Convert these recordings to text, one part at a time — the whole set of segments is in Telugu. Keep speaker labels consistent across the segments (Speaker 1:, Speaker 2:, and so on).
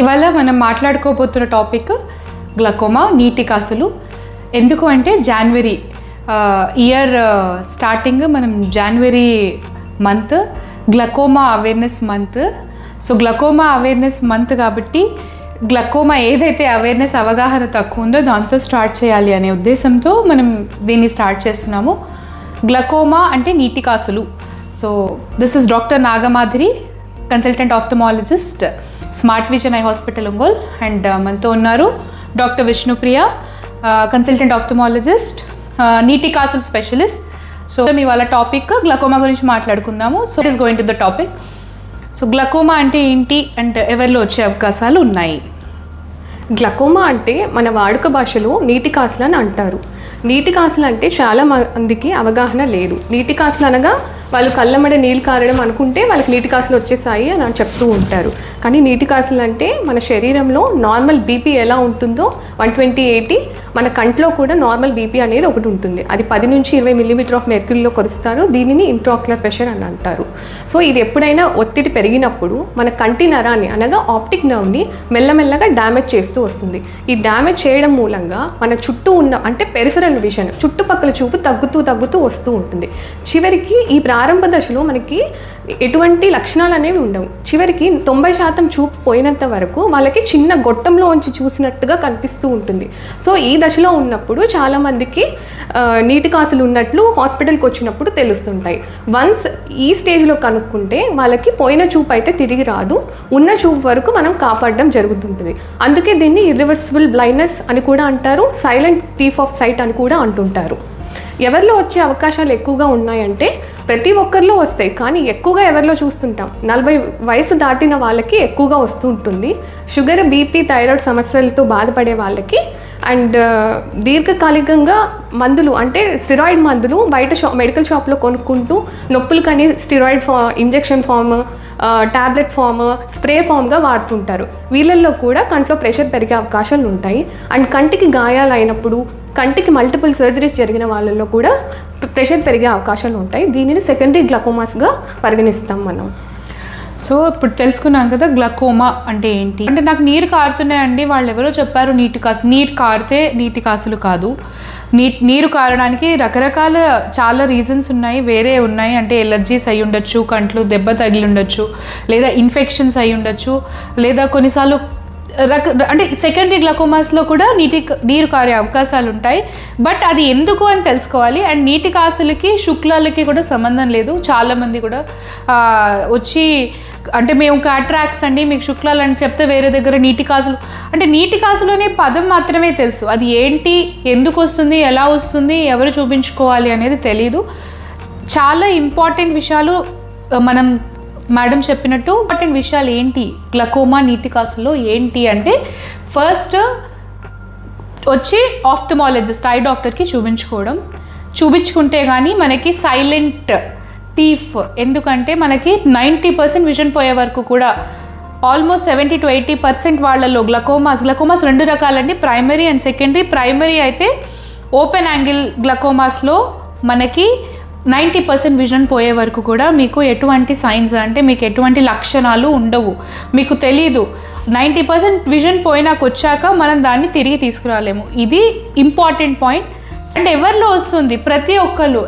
Speaker 1: ఇవాళ మనం మాట్లాడుకోబోతున్న టాపిక్ గ్లకోమా, నీటి కాసులు. ఎందుకు అంటే జనవరి ఇయర్ స్టార్టింగ్ మనం జనవరి month glaucoma awareness month. So glaucoma awareness month కాబట్టి గ్లకోమా ఏదైతే అవేర్నెస్ అవగాహన తక్కువ ఉందో దాంతో స్టార్ట్ చేయాలి అనే ఉద్దేశంతో మనం దీన్ని స్టార్ట్ చేస్తున్నాము. గ్లకోమా అంటే నీటి కాసులు. So this is doctor Nagamadhuri, consultant ophthalmologist, smart vision eye hospital Ongole. And మనతో ఉన్నారు డాక్టర్ విష్ణుప్రియ, కన్సల్టెంట్ ఆఫ్థమాలజిస్ట్, నీటి కాసులు స్పెషలిస్ట్. సో మీ వాళ్ళ టాపిక్ గ్లకోమా గురించి మాట్లాడుకుందాము. So it is going to the topic. So glaucoma అంటే ఏంటి అంటే ఎవరిలో వచ్చే అవకాశాలు ఉన్నాయి?
Speaker 2: గ్లకోమా అంటే మన వాడుక భాషలో నీటి కాసులు అని అంటారు. నీటి కాసులు అంటే చాలా మందికి అవగాహన లేదు. నీటి కాసులు అనగా వాళ్ళు కళ్ళమ్మడే నీళ్ళు కారడం అనుకుంటే వాళ్ళకి నీటి కాసులు వచ్చేసాయి అని చెప్తూ ఉంటారు. కానీ నీటి కాసులు అంటే మన శరీరంలో నార్మల్ బీపీ ఎలా ఉంటుందో 120/80 మన కంట్లో కూడా నార్మల్ బీపీ అనేది ఒకటి ఉంటుంది. అది 10 నుంచి 20 మిల్లీమీటర్ ఆఫ్ మెర్క్యూరీలో కొలుస్తారు. దీనిని ఇంట్రాక్యులర్ ప్రెషర్ అని అంటారు. సో ఇది ఎప్పుడైనా ఒత్తిడి పెరిగినప్పుడు మన కంటి నరాన్ని అనగా ఆప్టిక్ నర్వ్ని మెల్లమెల్లగా డ్యామేజ్ చేస్తూ వస్తుంది. ఈ డ్యామేజ్ చేయడం మూలంగా మన చుట్టూ ఉన్న అంటే పెరిఫెరల్ విజన్, చుట్టుపక్కల చూపు తగ్గుతూ వస్తూ ఉంటుంది. చివరికి ఈ ప్రారంభ దశలో మనకి ఎటువంటి లక్షణాలు అనేవి ఉండవు. చివరికి 90% చూపు పోయినంత వరకు వాళ్ళకి చిన్న గొట్టంలో ఉంచి చూసినట్టుగా కనిపిస్తూ ఉంటుంది. సో ఈ దశలో ఉన్నప్పుడు చాలామందికి నీటి కాసులు ఉన్నట్లు హాస్పిటల్కి వచ్చినప్పుడు తెలుస్తుంటాయి. వన్స్ ఈ స్టేజ్లో కనుక్కుంటే వాళ్ళకి పోయిన చూపు అయితే తిరిగి రాదు, ఉన్న చూపు వరకు మనం కాపాడడం జరుగుతుంటుంది. అందుకే దీన్ని ఇర్రివర్సిబుల్ బ్లైండ్నెస్ అని కూడా అంటారు, సైలెంట్ థీఫ్ ఆఫ్ సైట్ అని కూడా అంటుంటారు. ఎవరిలో వచ్చే అవకాశాలు ఎక్కువగా ఉన్నాయంటే ప్రతి ఒక్కరిలో వస్తాయి, కానీ ఎక్కువగా ఎవరిలో చూస్తుంటాం 40 వయసు దాటిన వాళ్ళకి ఎక్కువగా వస్తూ ఉంటుంది. షుగర్, బీపీ, థైరాయిడ్ సమస్యలతో బాధపడే వాళ్ళకి అండ్ దీర్ఘకాలికంగా మందులు అంటే స్టిరాయిడ్ మందులు బయట మెడికల్ షాప్లో కొనుక్కుంటూ నొప్పులకని steroid injection form, tablet form, spray ఫామ్గా వాడుతుంటారు. వీళ్ళల్లో కూడా కంట్లో ప్రెషర్ పెరిగే అవకాశాలు ఉంటాయి. అండ్ కంటికి గాయాలు అయినప్పుడు, కంటికి మల్టిపుల్ సర్జరీస్ జరిగిన వాళ్ళల్లో కూడా ప్రెషర్ పెరిగే అవకాశాలు ఉంటాయి. దీనిని సెకండరీ గ్లకోమాస్గా పరిగణిస్తాం మనం.
Speaker 1: సో ఇప్పుడు తెలుసుకున్నాం కదా గ్లకోమా అంటే ఏంటి. అంటే నాకు నీరు కారుతున్నాయండి, వాళ్ళు ఎవరో చెప్పారు నీటి కాసు. నీరు కారితే నీటి కాసులు కాదు. నీరు కారడానికి రకరకాల చాలా రీజన్స్ ఉన్నాయి, వేరే ఉన్నాయి. అంటే ఎలర్జీస్ అయి ఉండొచ్చు, కంట్లో దెబ్బ తగిలి ఉండొచ్చు, లేదా ఇన్ఫెక్షన్స్ అయి ఉండొచ్చు, లేదా కొన్నిసార్లు అంటే సెకండరీ గ్లకోమాస్లో కూడా నీరు కారే అవకాశాలు ఉంటాయి. బట్ అది ఎందుకు అని తెలుసుకోవాలి. అండ్ నీటి కాసులకి శుక్లాలకి కూడా సంబంధం లేదు. చాలామంది కూడా వచ్చి అంటే మేము క్యాట్రాక్ట్స్ అండి, మీకు శుక్లాలు అని చెప్తే వేరే దగ్గర నీటి కాసులు అంటే నీటి కాసులు అనే పదం మాత్రమే తెలుసు. అది ఏంటి, ఎందుకు వస్తుంది, ఎలా వస్తుంది, ఎవరు చూపించుకోవాలి అనేది తెలీదు. చాలా ఇంపార్టెంట్ విషయాలు మనం మేడం చెప్పినట్టు ఇంపార్టెంట్ విషయాలు ఏంటి గ్లకోమా నీటి కాసులో ఏంటి అంటే, ఫస్ట్ వచ్చి ఆఫ్థమాలజిస్ట్, ఐ డాక్టర్కి చూపించుకుంటే కానీ మనకి సైలెంట్ థీఫ్. ఎందుకంటే మనకి 90% విజన్ పోయే వరకు కూడా ఆల్మోస్ట్ 70 to 80% వాళ్ళలో గ్లకోమాస్ 2 రకాలండి, ప్రైమరీ అండ్ సెకండరీ. ప్రైమరీ అయితే ఓపెన్ యాంగిల్ గ్లకోమాస్లో మనకి 90% విజన్ పోయే వరకు కూడా మీకు ఎటువంటి సైన్స్ అంటే మీకు ఎటువంటి లక్షణాలు ఉండవు, మీకు తెలీదు. 90% విజన్ పోయినాక వచ్చాక మనం దాన్ని తిరిగి తీసుకురాలేము. ఇది ఇంపార్టెంట్ పాయింట్. అండ్ ఎవరిలో వస్తుంది? ప్రతి ఒక్కళ్ళు,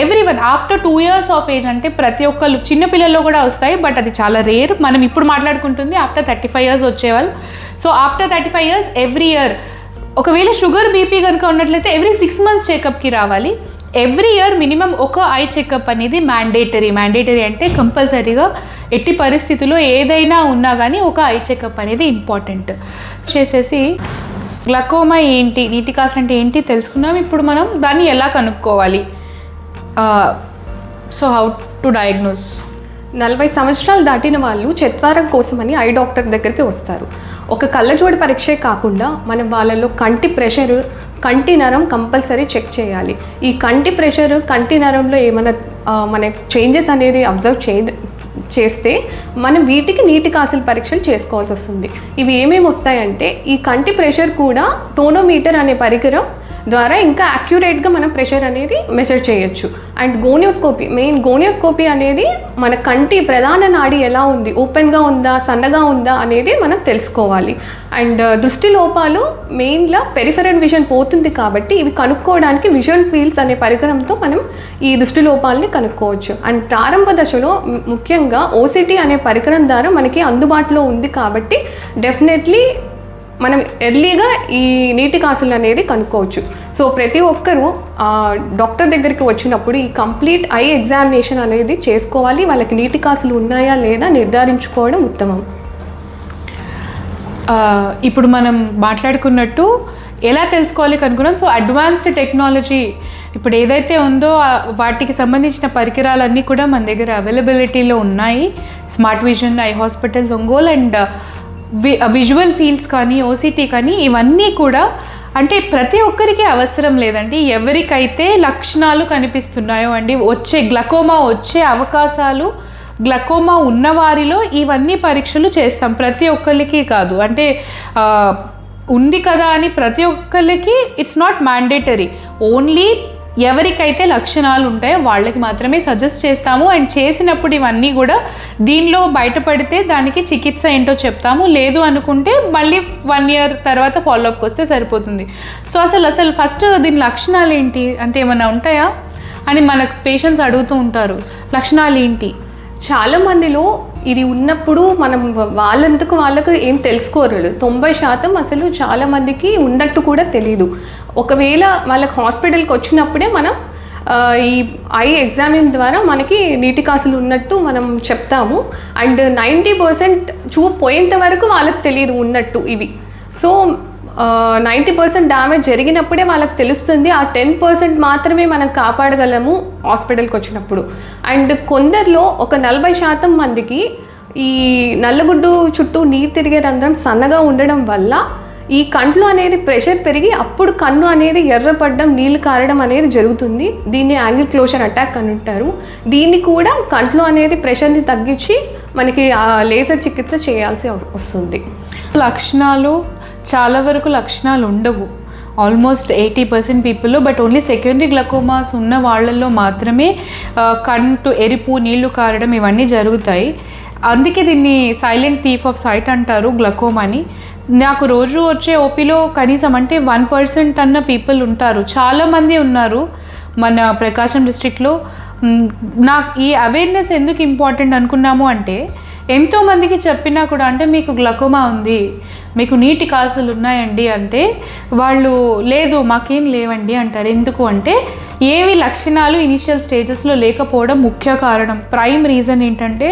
Speaker 1: everyone after 2 years of age. అంటే ప్రతి ఒక్కళ్ళు, చిన్నపిల్లల్లో కూడా వస్తాయి, బట్ అది చాలా రేర్. మనం ఇప్పుడు మాట్లాడుకుంటుంది ఆఫ్టర్ 35 years వచ్చేవాళ్ళు. So after 35 years every year, ఒకవేళ షుగర్, బీపీ కనుక ఉన్నట్లయితే ఎవ్రీ 6 months చెకప్కి రావాలి. ఎవ్రీ ఇయర్ మినిమం ఒక ఐ చెకప్ అనేది మ్యాండేటరీ అంటే కంపల్సరీగా ఎట్టి పరిస్థితుల్లో ఏదైనా ఉన్నా కానీ ఒక ఐ చెకప్ అనేది ఇంపార్టెంట్ చేసేసి. గ్లకోమా ఏంటి, నీటి కాసులు అంటే ఏంటి తెలుసుకున్నాం. ఇప్పుడు మనం దాన్ని ఎలా కనుక్కోవాలి, సో హౌ టు డయాగ్నోస్.
Speaker 2: 40 సంవత్సరాలు దాటిన వాళ్ళు చత్వారం కోసమని ఐ డాక్టర్ దగ్గరికి వస్తారు. ఒక కళ్ళజోడు పరీక్షే కాకుండా మనం వాళ్ళలో కంటి ప్రెషర్, కంటి నరం కంపల్సరీ చెక్ చేయాలి. ఈ కంటి ప్రెషర్, కంటి నరంలో ఏమైనా మన చేంజెస్ అనేది అబ్జర్వ్ చేస్తే మనం వీటికి నీటి కాసుల పరీక్షలు చేసుకోవాల్సి వస్తుంది. ఇవి ఏమేమి వస్తాయంటే, ఈ కంటి ప్రెషర్ కూడా టోనోమీటర్ అనే పరికరం ద్వారా ఇంకా అక్యురేట్గా మనం ప్రెషర్ అనేది మెజర్ చేయొచ్చు. అండ్ గోనియోస్కోపీ అనేది మన కంటి ప్రధాన నాడి ఎలా ఉంది, ఓపెన్గా ఉందా సన్నగా ఉందా అనేది మనం తెలుసుకోవాలి. అండ్ దృష్టి లోపాలు మెయిన్గా పెరిఫెరల్ విజన్ పోతుంది కాబట్టి ఇవి కనుక్కోవడానికి విజువల్ ఫీల్డ్స్ అనే పరికరంతో మనం ఈ దృష్టి లోపాలని కనుక్కోవచ్చు. అండ్ ప్రారంభ దశలో ముఖ్యంగా ఓసిటీ అనే పరికరం ద్వారా మనకి అందుబాటులో ఉంది కాబట్టి డెఫినెట్లీ మనం ఎర్లీగా ఈ నీటి కాసులు అనేది కనుక్కోవచ్చు. సో ప్రతి ఒక్కరూ డాక్టర్ దగ్గరికి వచ్చినప్పుడు ఈ కంప్లీట్ ఐ ఎగ్జామినేషన్ అనేది చేసుకోవాలి. వాళ్ళకి నీటి కాసులు ఉన్నాయా లేదా నిర్ధారించుకోవడం ఉత్తమం.
Speaker 1: ఇప్పుడు మనం మాట్లాడుకున్నట్టు ఎలా తెలుసుకోవాలి కనుక్కున్నాం. సో అడ్వాన్స్డ్ టెక్నాలజీ ఇప్పుడు ఏదైతే ఉందో వాటికి సంబంధించిన పరికరాలన్నీ కూడా మన దగ్గర అవైలబిలిటీలో ఉన్నాయి. Smart vision I hospitals Ongole and visual fields కానీ ఓసిటీ కానీ ఇవన్నీ కూడా అంటే ప్రతి ఒక్కరికి అవసరం లేదండి. ఎవరికైతే లక్షణాలు కనిపిస్తున్నాయో అండి గ్లకోమా వచ్చే అవకాశాలు గ్లకోమా ఉన్నవారిలో ఇవన్నీ పరీక్షలు చేస్తాం. ప్రతి ఒక్కరికి కాదు, అంటే ఉంది కదా అని ప్రతి ఒక్కరికి ఇట్స్ నాట్ మ్యాండేటరీ. ఓన్లీ ఎవరికైతే లక్షణాలు ఉంటాయో వాళ్ళకి మాత్రమే సజెస్ట్ చేస్తాము. అండ్ చేసినప్పుడు ఇవన్నీ కూడా దీనిలో బయటపడితే దానికి చికిత్స ఏంటో చెప్తాము. లేదు అనుకుంటే మళ్ళీ 1 year తర్వాత ఫాలోఅప్కి వస్తే సరిపోతుంది. సో అసలు ఫస్ట్ దీని లక్షణాలు ఏంటి అంటే ఏమైనా ఉంటాయా అని మనకు పేషెంట్స్ అడుగుతూ ఉంటారు. లక్షణాలు ఏంటి?
Speaker 2: చాలా మందిలో ఇది ఉన్నప్పుడు మనం వాళ్ళకు ఏం తెలుసుకోరు. 90% అసలు చాలా మందికి ఉన్నట్టు కూడా తెలీదు. ఒకవేళ వాళ్ళకి హాస్పిటల్కి వచ్చినప్పుడే మనం ఈ ఐ ఎగ్జామిన్ ద్వారా మనకి నీటి కాసులు ఉన్నట్టు మనం చెప్తాము. అండ్ 90% చూపు పోయేంత వరకు వాళ్ళకి తెలియదు ఉన్నట్టు ఇవి. సో 90% డ్యామేజ్ జరిగినప్పుడే వాళ్ళకి తెలుస్తుంది. ఆ 10% మాత్రమే మనం కాపాడగలము హాస్పిటల్కి వచ్చినప్పుడు. అండ్ కొందరిలో ఒక 40% మందికి ఈ నల్లగుడ్డు చుట్టూ నీరు తిరిగే రంధ్రం సన్నగా ఉండడం వల్ల ఈ కంట్లో అనేది ప్రెషర్ పెరిగి అప్పుడు కన్ను అనేది ఎర్రపడడం నీళ్ళు కారడం అనేది జరుగుతుంది. దీన్ని యాంగిల్ క్లోజర్ అటాక్ అని అంటారు. దీన్ని కూడా కంట్లో అనేది ప్రెషర్ని తగ్గించి మనకి లేజర్ చికిత్స చేయాల్సి వస్తుంది.
Speaker 1: లక్షణాలు చాలా వరకు లక్షణాలు ఉండవు ఆల్మోస్ట్ 80% పీపుల్లో. బట్ ఓన్లీ సెకండరీ గ్లకోమాస్ ఉన్న వాళ్ళల్లో మాత్రమే కంటు ఎరుపు నీళ్లు కారడం ఇవన్నీ జరుగుతాయి. అందుకే దీన్ని సైలెంట్ థీఫ్ ఆఫ్ సైట్ అంటారు గ్లకోమాని. నాకు రోజు వచ్చే ఓపీలో కనీసం అంటే 1% అన్న పీపుల్ ఉంటారు. చాలామంది ఉన్నారు మన ప్రకాశం డిస్ట్రిక్ట్లో. నాకు ఈ అవేర్నెస్ ఎందుకు ఇంపార్టెంట్ అనుకున్నాము అంటే ఎంతోమందికి చెప్పినా కూడా అంటే మీకు గ్లకోమా ఉంది, మీకు నీటి కాసులు ఉన్నాయండి అంటే వాళ్ళు లేదు మాకేం లేవండి అంటారు. ఎందుకు అంటే ఏవి లక్షణాలు ఇనిషియల్ స్టేజెస్లో లేకపోవడం ముఖ్య కారణం. ప్రైమ్ రీజన్ ఏంటంటే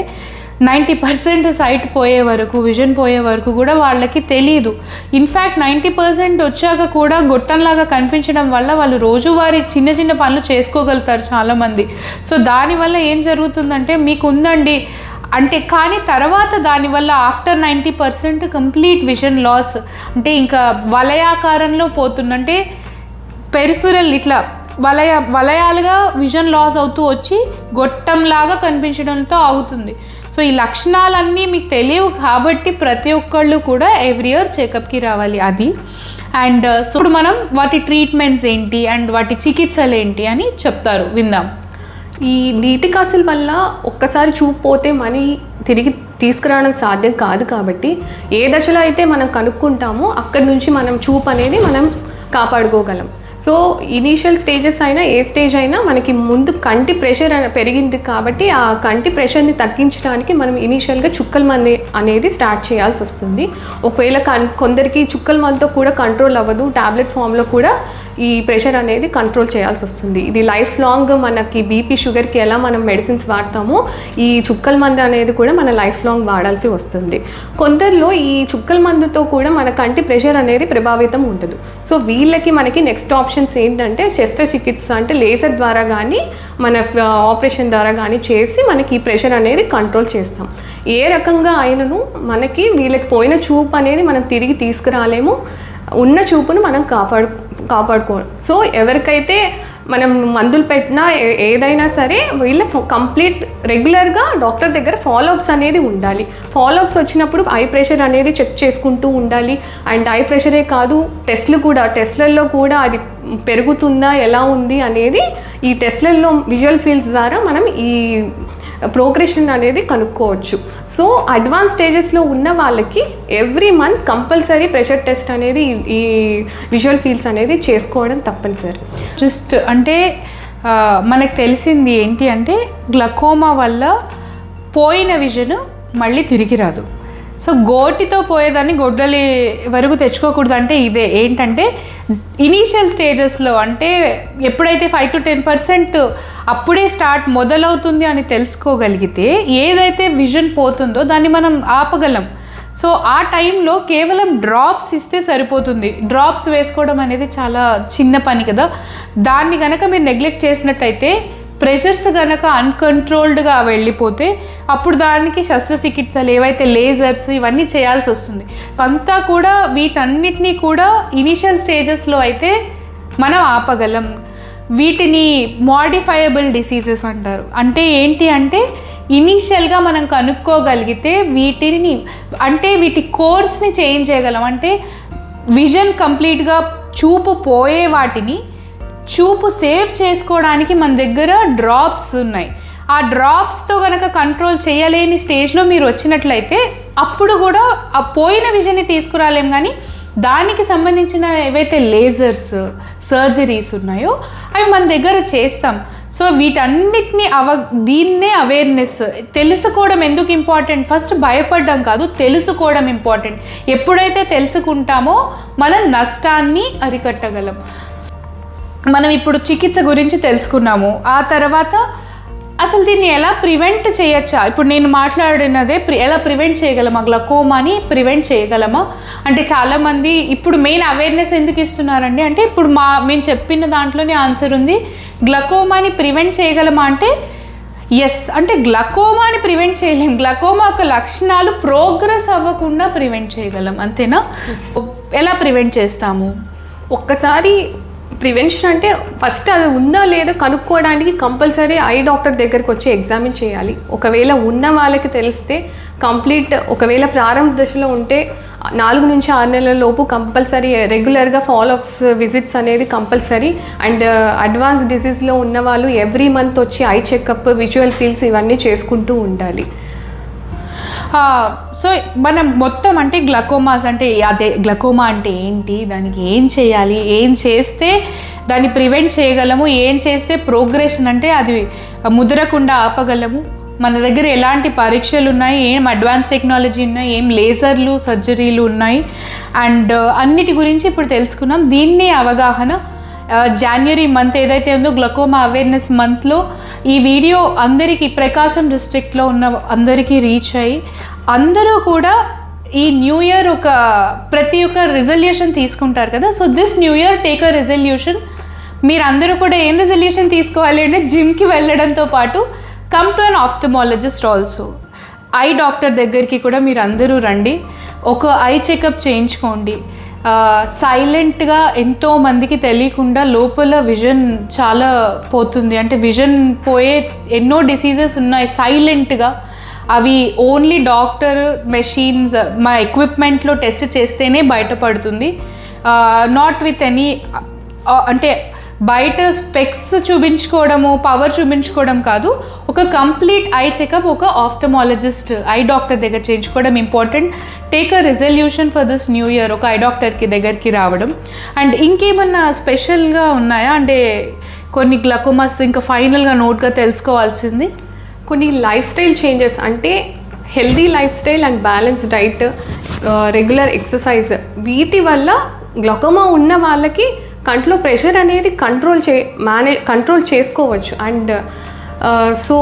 Speaker 1: 90% సైట్ పోయే వరకు విజన్ పోయే వరకు కూడా వాళ్ళకి తెలియదు. ఇన్ఫ్యాక్ట్ 90% వచ్చాక కూడా గొట్టంలాగా కనిపించడం వల్ల వాళ్ళు రోజువారీ చిన్న చిన్న పనులు చేసుకోగలుగుతారు చాలామంది. సో దానివల్ల ఏం జరుగుతుందంటే మీకు ఉందండి అంటే కానీ తర్వాత దానివల్ల ఆఫ్టర్ 90% కంప్లీట్ విజన్ లాస్ అంటే ఇంకా వలయాకారంలో పోతుందంటే పెరిఫెరల్ ఇట్లా వలయాలుగా విజన్ లాస్ అవుతూ వచ్చి గొట్టంలాగా కనిపించడంతో అవుతుంది. సో ఈ లక్షణాలన్నీ మీకు తెలియవు కాబట్టి ప్రతి ఒక్కళ్ళు కూడా ఎవ్రీ ఇయర్ చెకప్కి రావాలి. అది అండ్ సో ఇప్పుడు మనం వాటి ట్రీట్మెంట్స్ ఏంటి అండ్ వాటి చికిత్సలు ఏంటి అని చెప్తారు, విందాం.
Speaker 2: ఈ నీటి కాసుల వల్ల ఒక్కసారి చూపు పోతే మనీ తిరిగి తీసుకురావడం సాధ్యం కాదు కాబట్టి ఏ దశలో అయితే మనం కనుక్కుంటామో అక్కడి నుంచి మనం చూపు అనేది మనం కాపాడుకోగలం. సో ఇనీషియల్ స్టేజెస్ అయినా ఏ స్టేజ్ అయినా మనకి ముందు కంటి ప్రెషర్ పెరిగింది కాబట్టి ఆ కంటి ప్రెషర్ని తగ్గించడానికి మనం ఇనీషియల్గా చుక్కల మందు అనేది స్టార్ట్ చేయాల్సి వస్తుంది. ఒకవేళ కొందరికి చుక్కల మందుతో కూడా కంట్రోల్ అవ్వదు, టాబ్లెట్ ఫామ్లో కూడా ఈ ప్రెషర్ అనేది కంట్రోల్ చేయాల్సి వస్తుంది. ఇది లైఫ్ లాంగ్ మనకి బీపీ షుగర్కి ఎలా మనం మెడిసిన్స్ వాడతామో ఈ చుక్కల మందు అనేది కూడా మన లైఫ్ లాంగ్ వాడాల్సి వస్తుంది. కొందరిలో ఈ చుక్కల మందుతో కూడా మన కంటి ప్రెషర్ అనేది ప్రభావితం ఉండదు. సో వీళ్ళకి మనకి నెక్స్ట్ ఆప్షన్స్ ఏంటంటే శస్త్రచికిత్స అంటే లేజర్ ద్వారా కానీ మన ఆపరేషన్ ద్వారా కానీ చేసి మనకి ఈ ప్రెషర్ అనేది కంట్రోల్ చేస్తాం. ఏ రకంగా అయినను మనకి వీళ్ళకి పోయిన చూపు అనేది మనం తిరిగి తీసుకురాలేము, ఉన్న చూపును మనం కాపాడుకోవాలి. సో ఎవరికైతే మనం మందులు పెట్టినా ఏదైనా సరే వీళ్ళ కంప్లీట్ రెగ్యులర్గా డాక్టర్ దగ్గర ఫాలోఅప్స్ అనేది ఉండాలి. ఫాలోఅప్స్ వచ్చినప్పుడు ఐ ప్రెషర్ అనేది చెక్ చేసుకుంటూ ఉండాలి. అండ్ ఐ ప్రెషరే కాదు, టెస్ట్లలో కూడా అది పెరుగుతుందా ఎలా ఉంది అనేది ఈ టెస్ట్లలో విజువల్ ఫీల్డ్స్ ద్వారా మనం ఈ ప్రోగ్రెషన్ అనేది కనుక్కోవచ్చు. సో అడ్వాన్స్ స్టేజెస్లో ఉన్న వాళ్ళకి every month compulsory pressure test అనేది ఈ విజువల్ ఫీల్డ్స్ అనేది చేసుకోవడం తప్పనిసరి.
Speaker 1: జస్ట్ అంటే మనకు తెలిసింది ఏంటి అంటే గ్లకోమా వల్ల పోయిన విజన్ మళ్ళీ తిరిగి రాదు. సో గోటితో పోయేదాన్ని గొడ్డలి వరకు తెచ్చుకోకూడదు అంటే ఇదే ఏంటంటే ఇనీషియల్ స్టేజెస్లో అంటే ఎప్పుడైతే 5 to 10% అప్పుడే స్టార్ట్ మొదలవుతుంది అని తెలుసుకోగలిగితే ఏదైతే విజన్ పోతుందో దాన్ని మనం ఆపగలం. సో ఆ టైంలో కేవలం డ్రాప్స్ ఇస్తే సరిపోతుంది. డ్రాప్స్ వేసుకోవడం అనేది చాలా చిన్న పని కదా. దాన్ని కనుక మీరు నెగ్లెక్ట్ చేసినట్టయితే ప్రెషర్స్ కనుక అన్కంట్రోల్డ్గా వెళ్ళిపోతే అప్పుడు దానికి శస్త్రచికిత్సలు ఏవైతే లేజర్స్ ఇవన్నీ చేయాల్సి వస్తుంది. అంతా కూడా వీటన్నిటినీ కూడా ఇనిషియల్ స్టేజెస్లో అయితే మనం ఆపగలం. వీటిని మోడిఫైయబుల్ డిసీజెస్ అంటారు. అంటే ఏంటి అంటే ఇనీషియల్గా మనం కనుక్కోగలిగితే వీటి కోర్స్ని చేంజ్ చేయగలం. అంటే విజన్ కంప్లీట్గా చూపు పోయే వాటిని చూపు సేవ్ చేసుకోవడానికి మన దగ్గర డ్రాప్స్ ఉన్నాయి. ఆ డ్రాప్స్తో కనుక కంట్రోల్ చేయలేని స్టేజ్లో మీరు వచ్చినట్లయితే అప్పుడు కూడా ఆ పోయిన విజన్ని తీసుకురాలేం, కానీ దానికి సంబంధించిన ఏవైతే లేజర్స్ సర్జరీస్ ఉన్నాయో అవి మన దగ్గర చేస్తాం. సో వీటన్నిటిని దీన్నే అవేర్నెస్. తెలుసుకోవడం ఎందుకు ఇంపార్టెంట్? ఫస్ట్ భయపడడం కాదు, తెలుసుకోవడం ఇంపార్టెంట్. ఎప్పుడైతే తెలుసుకుంటామో మనం నష్టాన్ని అరికట్టగలం. మనం ఇప్పుడు చికిత్స గురించి తెలుసుకున్నాము. ఆ తర్వాత అసలు దీన్ని ఎలా ప్రివెంట్ చేయొచ్చా? ఇప్పుడు నేను మాట్లాడినదే ఎలా ప్రివెంట్ చేయగలమా? గ్లకోమాని ప్రివెంట్ చేయగలమా అంటే చాలామంది ఇప్పుడు మెయిన్ అవేర్నెస్ ఎందుకు ఇస్తున్నారండి అంటే ఇప్పుడు మేము చెప్పిన దాంట్లోనే ఆన్సర్ ఉంది. గ్లకోమాని ప్రివెంట్ చేయగలమా అంటే ఎస్. అంటే గ్లకోమాని ప్రివెంట్ చేయలేం. గ్లకోమా యొక్క లక్షణాలు ప్రోగ్రెస్ అవ్వకుండా ప్రివెంట్ చేయగలం, అంతేనా? ఎలా ప్రివెంట్ చేస్తాము?
Speaker 2: ఒక్కసారి ప్రివెన్షన్ అంటే ఫస్ట్ అది ఉందా లేదా కనుక్కోవడానికి కంపల్సరీ ఐ డాక్టర్ దగ్గరికి వచ్చి ఎగ్జామిన్ చేయాలి. ఒకవేళ ఉన్న వాళ్ళకి తెలిస్తే ఒకవేళ ప్రారంభ దశలో ఉంటే 4 నుంచి 6 నెలల లోపు కంపల్సరీ రెగ్యులర్గా ఫాలోఅప్స్ విజిట్స్ అనేది కంపల్సరీ. అండ్ అడ్వాన్స్ డిసీజ్లో ఉన్న వాళ్ళు ఎవ్రీ మంత్ వచ్చి ఐ చెకప్, విజువల్ ఫీల్డ్స్ ఇవన్నీ చేసుకుంటూ ఉండాలి.
Speaker 1: సో మనం మొత్తం అంటే గ్లకోమాస్ అంటే అదే గ్లకోమా అంటే ఏంటి, దానికి ఏం చేయాలి, ఏం చేస్తే దాన్ని ప్రివెంట్ చేయగలము, ఏం చేస్తే ప్రోగ్రెషన్ అంటే అది ముదరకుండా ఆపగలము, మన దగ్గర ఎలాంటి పరీక్షలు ఉన్నాయి, ఏం అడ్వాన్స్ టెక్నాలజీ ఉన్నాయి, ఏం లేజర్లు సర్జరీలు ఉన్నాయి అండ్ అన్నిటి గురించి ఇప్పుడు తెలుసుకున్నాం. దీన్ని అవగాహన జనవరి మంత్ ఏదైతే ఉందో గ్లకోమా అవేర్నెస్ మంత్లో ఈ వీడియో అందరికీ ప్రకాశం డిస్ట్రిక్ట్లో ఉన్న అందరికీ రీచ్ అయ్యి అందరూ కూడా ఈ న్యూ ఇయర్ ప్రతి ఒక్క రిజల్యూషన్ తీసుకుంటారు కదా. So this new year take a resolution. మీరందరూ కూడా ఏం రిజల్యూషన్ తీసుకోవాలి అంటే జిమ్కి వెళ్ళడంతో పాటు come to an ophthalmologist also. I doctor దగ్గరికి కూడా మీరు అందరూ రండి, ఒక ఐ చెకప్ చేయించుకోండి. సైలెంట్గా ఎంతోమందికి తెలియకుండా లోపల విజన్ చాలా పోతుంది. అంటే విజన్ పోయే ఎన్నో డిసీజెస్ ఉన్నాయి సైలెంట్గా. అవి ఓన్లీ డాక్టర్ మెషిన్స్ మా ఎక్విప్మెంట్లో టెస్ట్ చేస్తేనే బయటపడుతుంది. నాట్ విత్ ఎనీ అంటే బయట స్పెక్స్ చూపించుకోవడము, పవర్ చూపించుకోవడం కాదు. ఒక కంప్లీట్ ఐ చెకప్ ఒక ఆఫ్థమాలజిస్ట్ ఐ డాక్టర్ దగ్గర చేయించుకోవడం important. Take a resolution for this new year ఒక ఐ డాక్టర్కి దగ్గరికి రావడం. అండ్ ఇంకేమన్నా స్పెషల్గా ఉన్నాయా అంటే కొన్ని గ్లకోమాస్ ఇంకా ఫైనల్గా నోట్గా తెలుసుకోవాల్సింది?
Speaker 2: కొన్ని లైఫ్ స్టైల్ చేంజెస్ అంటే healthy life style and balance diet, regular exercise, వీటి వల్ల గ్లకోమా ఉన్న వాళ్ళకి కంట్లో ప్రెషర్ అనేది కంట్రోల్ చేసుకోవచ్చు. అండ్ సో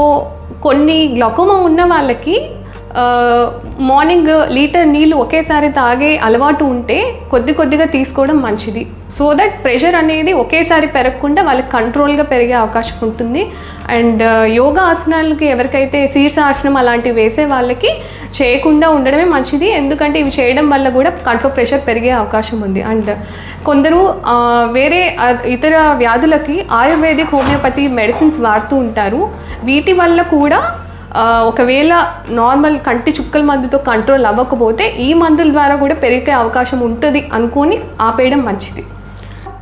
Speaker 2: కొన్ని గ్లకోమా ఉన్న వాళ్ళకి మార్నింగ్ లీటర్ నీళ్ళు ఒకేసారి తాగే అలవాటు ఉంటే కొద్దిగా తీసుకోవడం మంచిది. సో దట్ ప్రెషర్ అనేది ఒకేసారి పెరగకుండా వాళ్ళకి కంట్రోల్గా పెరిగే అవకాశం ఉంటుంది. అండ్ యోగా ఆసనాలకి ఎవరికైతే శీర్షాసనం అలాంటివి వేసే వాళ్ళకి చేయకుండా ఉండడమే మంచిది, ఎందుకంటే ఇవి చేయడం వల్ల కూడా కంట్లో ప్రెషర్ పెరిగే అవకాశం ఉంది. అండ్ కొందరు వేరే ఇతర వ్యాధులకి ఆయుర్వేదిక్ హోమియోపతి మెడిసిన్స్ వాడుతూ ఉంటారు. వీటి వల్ల కూడా ఒకవేళ నార్మల్ కంటి చుక్కల మందుతో కంట్రోల్ అవ్వకపోతే ఈ మందుల ద్వారా కూడా పెరిగే అవకాశం ఉంటుంది అనుకొని ఆపేయడం మంచిది.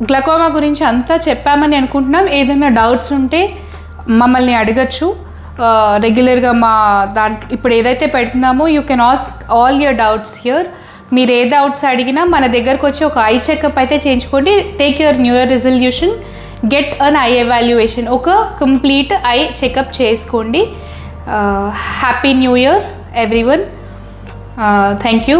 Speaker 1: గ్లకోమా గురించి అంతా చెప్పామని అనుకుంటున్నాం. ఏదైనా డౌట్స్ ఉంటే మమ్మల్ని అడగచ్చు రెగ్యులర్గా. మా దాంట్లో ఇప్పుడు ఏదైతే పెడుతున్నామో you can ask all your doubts here. మీరు ఏ డౌట్స్ అడిగినా మన దగ్గరకు వచ్చి ఒక ఐ చెకప్ అయితే చేయించుకోండి. Take your new year resolution, get an I evaluation, ఒక కంప్లీట్ ఐ చెకప్ చేసుకోండి. Happy new year everyone. Thank you.